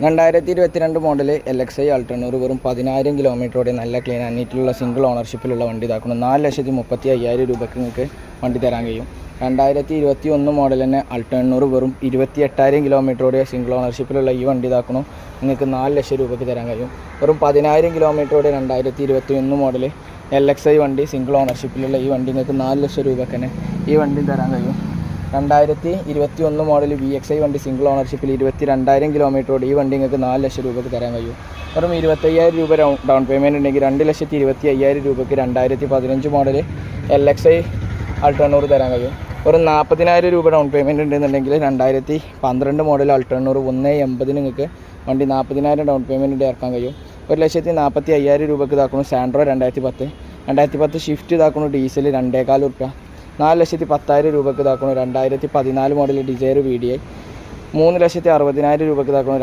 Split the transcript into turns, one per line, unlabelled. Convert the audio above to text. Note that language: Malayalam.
2022 മോഡൽ LXi അൾട്ടർനൂർ വെറും 10,000 കിലോമീറ്ററോടെ നല്ല ക്ലീൻ അന്നിട്ടുള്ള സിംഗിൾ ഓണർഷിപ്പിലുള്ള വണ്ടി ഇതാക്കണം. 4,35,000 രൂപയ്ക്ക് നിങ്ങൾക്ക് വണ്ടി തരാൻ കഴിയും. 2021 മോഡൽ തന്നെ അൾട്ടർനൂർ വെറും 28,000 കിലോമീറ്ററോടെ സിംഗിൾ ഓണർഷിപ്പിലുള്ള ഈ വണ്ടി ഇതാക്കണം നിങ്ങൾക്ക് 4 ലക്ഷം രൂപയ്ക്ക് തരാൻ കഴിയും. വെറും 10,000 കിലോമീറ്ററോടെ 2021 മോഡൽ LXi വണ്ടി സിംഗിൾ ഓണർഷിപ്പിലുള്ള ഈ വണ്ടി നിങ്ങൾക്ക് 4 ലക്ഷം രൂപയ്ക്ക് തന്നെ ഈ വണ്ടി തരാൻ കഴിയും. 2021 മോഡൽ VXi വണ്ടി സിംഗിൾ ഓണർഷിപ്പിൽ 22,000 കിലോമീറ്ററോട് ഈ വണ്ടി നിങ്ങൾക്ക് 4 ലക്ഷം രൂപയ്ക്ക് തരാൻ കഴിയും. വെറും 25,000 രൂപ ഡൗൺ പേയ്മെൻറ്റ് ഉണ്ടെങ്കിൽ 2,25,000 രൂപയ്ക്ക് 2015 മോഡൽ LXi അൾട്ടർനൂർ തരാൻ കഴിയും. വെറും 40,000 രൂപ ഡൗൺ പേയ്മെൻറ്റ് ഉണ്ടെന്നുണ്ടെങ്കിൽ 2012 മോഡൽ അൾട്ടർനൂർ 1,80 നിങ്ങൾക്ക് വണ്ടി 40,000 ഡൗൺ പേയ്മെൻറ്റ് ഇറക്കാൻ കഴിയും. 1,45,000 രൂപയ്ക്ക് ഇതാക്കുന്നു സാൻഡ്രോ 2010 ഷിഫ്റ്റ് ഇതാക്കുന്നു ഡീസൽ 2,400 രൂപ. 4,10,000 രൂപയ്ക്ക് ഇതാക്കുന്നു 2014 മോഡൽ ഡിസയർ VDI. 3,60,000 രൂപയ്ക്ക് ഇതാക്കുന്നു